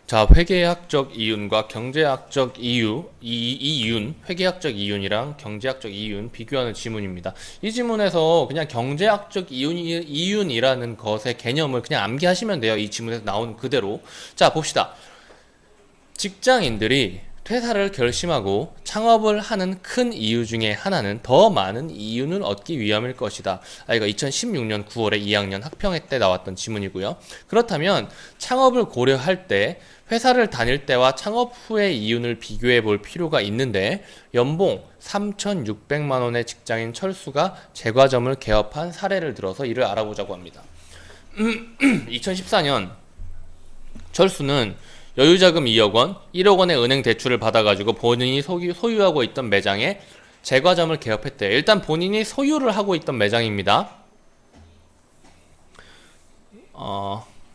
자, 회계학적 이윤과 경제학적 이윤, 회계학적 이윤이랑 경제학적 이윤 비교하는 지문입니다. 이 지문에서 그냥 경제학적 이윤이라는 것의 개념을 그냥 암기하시면 돼요. 이 지문에서 나온 그대로. 자, 봅시다. 직장인들이 퇴사를 결심하고 창업을 하는 큰 이유 중에 하나는 더 많은 이윤을 얻기 위함일 것이다. 이거 2016년 9월에 2학년 학평회 때 나왔던 지문이고요. 그렇다면 창업을 고려할 때 회사를 다닐 때와 창업 후의 이윤을 비교해 볼 필요가 있는데 연봉 3,600만 원의 직장인 철수가 제과점을 개업한 사례를 들어서 이를 알아보자고 합니다. 2014년 철수는 여유자금 2억 원, 1억 원의 은행 대출을 받아가지고 본인이 소유하고 있던 매장에 제과점을 개업했대요. 일단 본인이 소유를 하고 있던 매장입니다.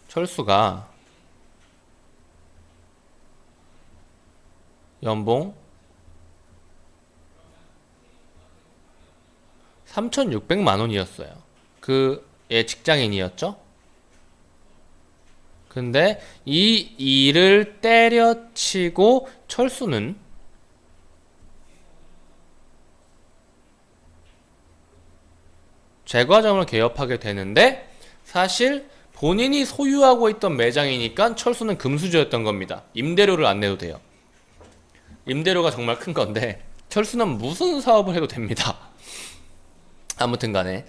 철수가 연봉 3,600만 원이었어요. 그의 직장인이었죠. 근데 이 일을 때려치고 철수는 제과점을 개업하게 되는데 사실 본인이 소유하고 있던 매장이니까 철수는 금수저였던 겁니다. 임대료를 안 내도 돼요. 임대료가 정말 큰 건데 철수는 무슨 사업을 해도 됩니다. 아무튼 간에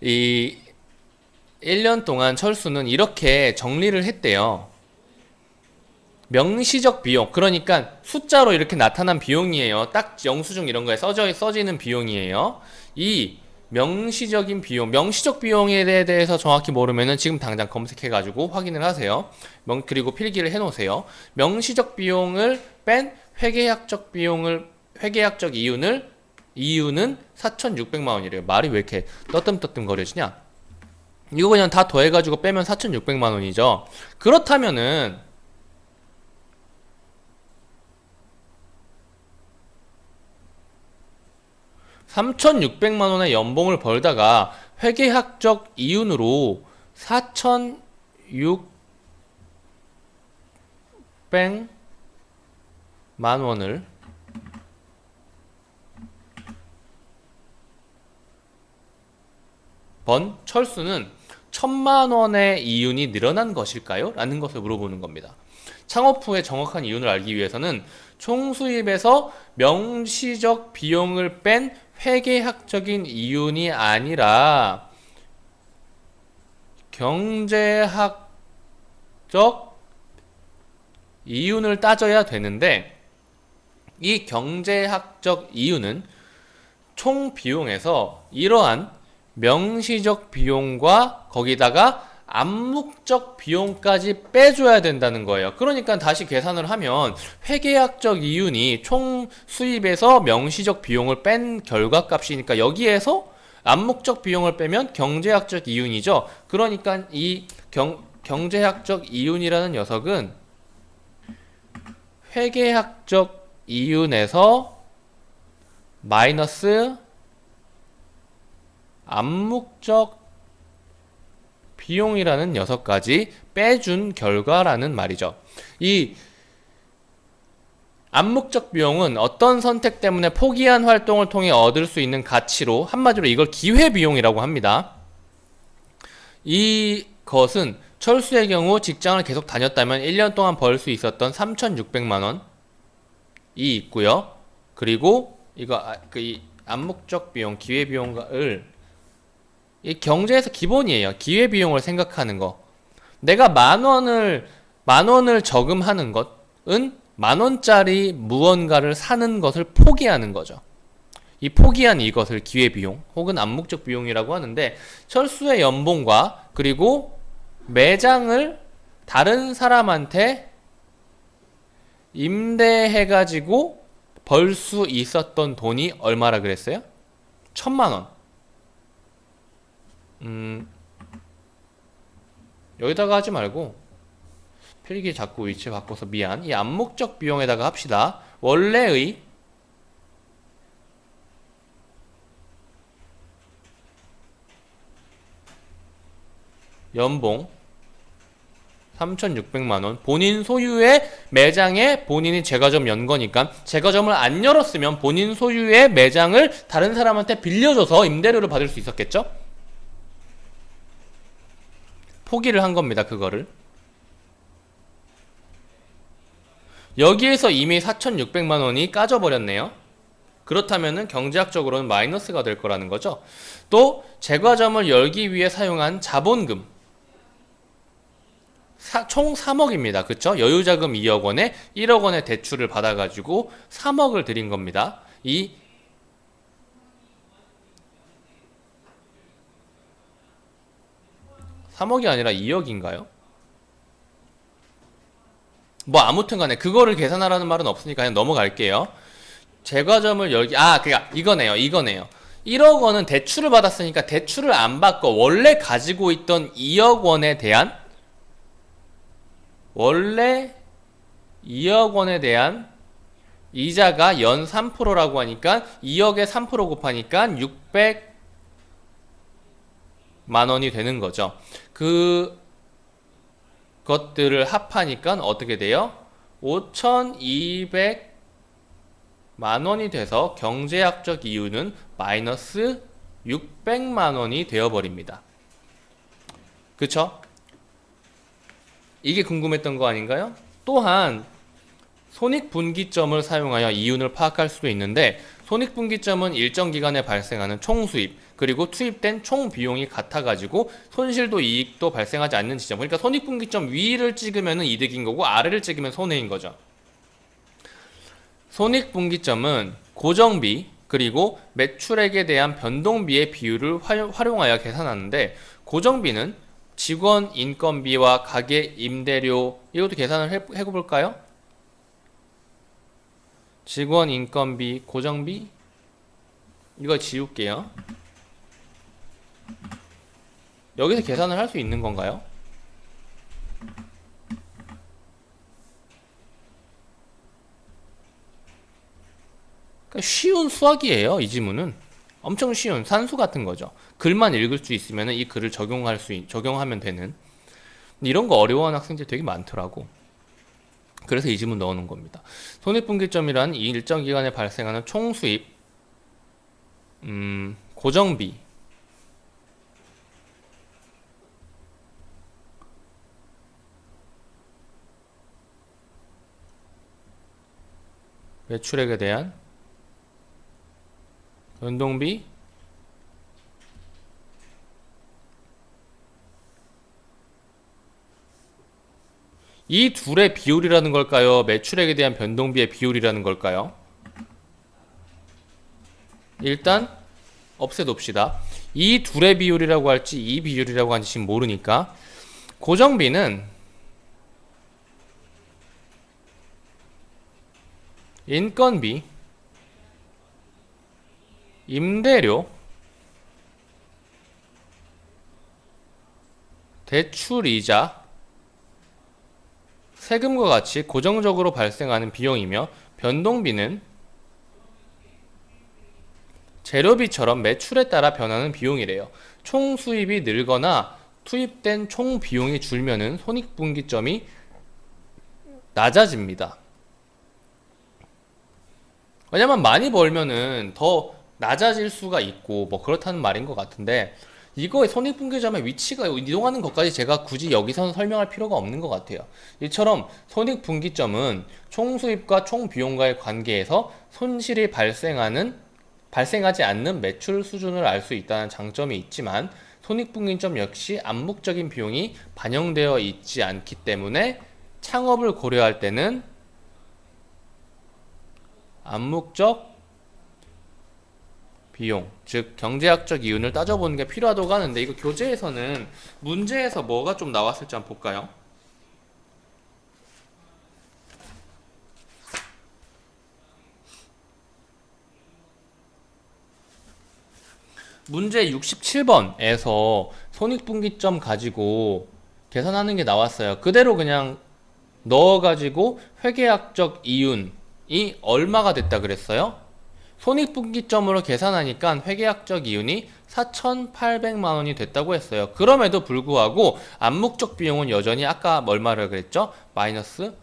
이 1년 동안 철수는 이렇게 정리를 했대요. 명시적 비용, 그러니까 숫자로 이렇게 나타난 비용이에요. 딱 영수증 이런 거에 써지는 비용이에요. 이 명시적인 비용, 명시적 비용에 대해서 정확히 모르면은 지금 당장 검색해가지고 확인을 하세요. 그리고 필기를 해놓으세요. 명시적 비용을 뺀 회계학적 이유는 4,600만 원이래요. 말이 왜 이렇게 떠뜸떠뜸 거려지냐? 이거 그냥 다 더해가지고 빼면 4,600만 원이죠. 그렇다면은 3,600만 원의 연봉을 벌다가 회계학적 이윤으로 4,600만 원을 번 철수는 1,000만 원의 이윤이 늘어난 것일까요? 라는 것을 물어보는 겁니다. 창업 후의 정확한 이윤을 알기 위해서는 총 수입에서 명시적 비용을 뺀 회계학적인 이윤이 아니라 경제학적 이윤을 따져야 되는데 이 경제학적 이윤은 총 비용에서 이러한 명시적 비용과 거기다가 암묵적 비용까지 빼줘야 된다는 거예요. 그러니까 다시 계산을 하면 회계학적 이윤이 총 수입에서 명시적 비용을 뺀 결과값이니까 여기에서 암묵적 비용을 빼면 경제학적 이윤이죠. 그러니까 이 경제학적 이윤이라는 녀석은 회계학적 이윤에서 마이너스 암묵적 비용이라는 녀석까지 빼준 결과라는 말이죠. 이 암묵적 비용은 어떤 선택 때문에 포기한 활동을 통해 얻을 수 있는 가치로 한마디로 이걸 기회비용이라고 합니다. 이것은 철수의 경우 직장을 계속 다녔다면 1년 동안 벌 수 있었던 3,600만 원이 있고요. 그리고 이 암묵적 비용, 기회비용을 이 경제에서 기본이에요. 기회비용을 생각하는 거. 내가 만 원을 저금하는 것은 10,000원짜리 무언가를 사는 것을 포기하는 거죠. 이 포기한 이것을 기회비용 혹은 암묵적 비용이라고 하는데 철수의 연봉과 그리고 매장을 다른 사람한테 임대해가지고 벌 수 있었던 돈이 얼마라 그랬어요? 1,000만 원. 여기다가 하지 말고 필기 자꾸 위치 바꿔서 미안. 이 암묵적 비용에다가 합시다. 원래의 연봉 3,600만 원. 본인 소유의 매장에 본인이 제과점 연 거니까 제과점을 안 열었으면 본인 소유의 매장을 다른 사람한테 빌려줘서 임대료를 받을 수 있었겠죠? 포기를 한 겁니다. 그거를. 여기에서 이미 4,600만 원이 까져버렸네요. 그렇다면은 경제학적으로는 마이너스가 될 거라는 거죠. 또 제과점을 열기 위해 사용한 자본금 총 3억입니다. 그쵸? 여유자금 2억 원에 1억 원의 대출을 받아가지고 3억을 드린 겁니다. 이 3억이 아니라 2억인가요? 뭐 아무튼 간에 그거를 계산하라는 말은 없으니까 그냥 넘어갈게요. 제과점을 열기, 그니까 이거네요. 1억 원은 대출을 받았으니까 대출을 안 받고 원래 가지고 있던 2억 원에 대한 이자가 연 3%라고 하니까 2억에 3% 곱하니까 600만 원이 되는 거죠. 그것들을 합하니까 어떻게 돼요? 5,200만 원이 돼서 경제학적 이유는 마이너스 600만 원이 되어버립니다. 그쵸? 이게 궁금했던 거 아닌가요? 또한 손익분기점을 사용하여 이윤을 파악할 수도 있는데 손익분기점은 일정 기간에 발생하는 총수입 그리고 투입된 총비용이 같아가지고 손실도 이익도 발생하지 않는 지점. 그러니까 손익분기점 위를 찍으면 이득인 거고 아래를 찍으면 손해인 거죠. 손익분기점은 고정비 그리고 매출액에 대한 변동비의 비율을 활용하여 계산하는데 고정비는 직원 인건비와 가게 임대료 이것도 계산을 해볼까요? 직원 인건비 고정비 이거 지울게요. 여기서 계산을 할 수 있는 건가요? 그러니까 쉬운 수학이에요. 이 지문은 엄청 쉬운 산수 같은 거죠. 글만 읽을 수 있으면 이 글을 적용하면 되는 이런 거 어려워하는 학생들 되게 많더라고. 그래서 이 지문 넣어놓은 겁니다. 손익분기점이란 이 일정 기간에 발생하는 총수입, 고정비, 매출액에 대한 변동비, 이 둘의 비율이라는 걸까요? 매출액에 대한 변동비의 비율이라는 걸까요? 일단 없애둡시다. 이 둘의 비율이라고 할지 이 비율이라고 할지 지금 모르니까 고정비는 인건비, 임대료, 대출이자, 세금과 같이 고정적으로 발생하는 비용이며 변동비는 재료비처럼 매출에 따라 변하는 비용이래요. 총 수입이 늘거나 투입된 총 비용이 줄면은 손익분기점이 낮아집니다. 왜냐면 많이 벌면은 더 낮아질 수가 있고 뭐 그렇다는 말인 것 같은데 이거의 손익분기점의 위치가 이동하는 것까지 제가 굳이 여기서는 설명할 필요가 없는 것 같아요. 이처럼 손익분기점은 총수입과 총비용과의 관계에서 손실이 발생하지 않는 매출 수준을 알 수 있다는 장점이 있지만 손익분기점 역시 암묵적인 비용이 반영되어 있지 않기 때문에 창업을 고려할 때는 암묵적 비용, 즉 경제학적 이윤을 따져보는 게 필요하다고 하는데 이거 교재에서는 문제에서 뭐가 좀 나왔을지 한번 볼까요? 문제 67번에서 손익분기점 가지고 계산하는 게 나왔어요. 그대로 그냥 넣어가지고 회계학적 이윤이 얼마가 됐다 그랬어요? 손익분기점으로 계산하니까 회계학적 이윤이 4,800만 원이 됐다고 했어요. 그럼에도 불구하고 암묵적 비용은 여전히 아까 얼마를 그랬죠? 마이너스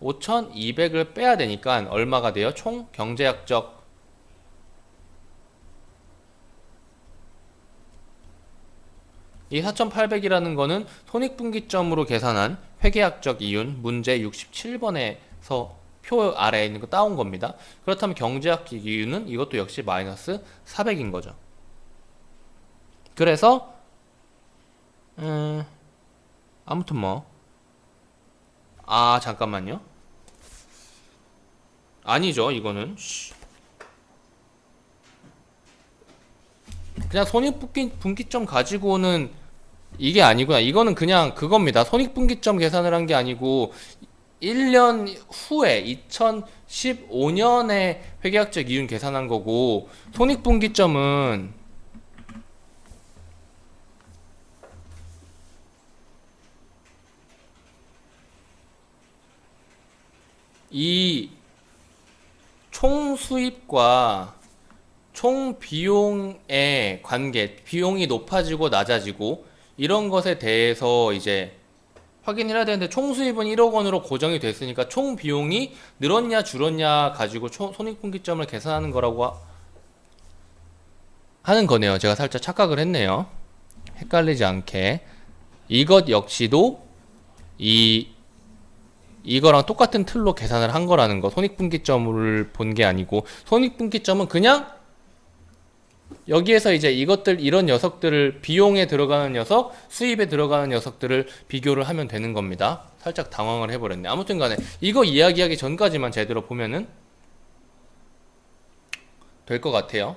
5,200을 빼야 되니까 얼마가 돼요? 총 경제학적 이 4,800이라는 거는 손익분기점으로 계산한 회계학적 이윤 문제 67번에서 표 아래에 있는 거 따온 겁니다. 그렇다면 경제학적 이윤은 이것도 역시 마이너스 400인 거죠. 그래서 아무튼 잠깐만요. 아니죠. 이거는 그냥 손익분기점 가지고는 이게 아니구나. 이거는 그냥 그겁니다. 손익분기점 계산을 한 게 아니고 1년 후에 2015년에 회계학적 이윤 계산한 거고, 손익분기점은 이 총 수입과 총 비용의 관계, 비용이 높아지고 낮아지고 이런 것에 대해서 이제 확인을 해야 되는데, 총 수입은 1억 원으로 고정이 됐으니까 총 비용이 늘었냐 줄었냐 가지고 손익분기점을 계산하는 거라고 하는 거네요. 제가 살짝 착각을 했네요. 헷갈리지 않게. 이것 역시도 이거랑 똑같은 틀로 계산을 한 거라는 거. 손익분기점을 본 게 아니고, 손익분기점은 그냥 여기에서 이제 이것들, 이런 녀석들을, 비용에 들어가는 녀석, 수입에 들어가는 녀석들을 비교를 하면 되는 겁니다. 살짝 당황을 해버렸네. 아무튼 간에 이거 이야기하기 전까지만 제대로 보면은 될 것 같아요.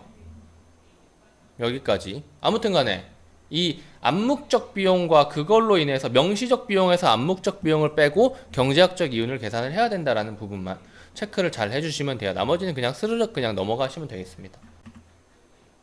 여기까지. 아무튼 간에 이 암묵적 비용과 그걸로 인해서 명시적 비용에서 암묵적 비용을 빼고 경제학적 이윤을 계산을 해야 된다라는 부분만 체크를 잘 해주시면 돼요. 나머지는 그냥 스르륵 그냥 넘어가시면 되겠습니다.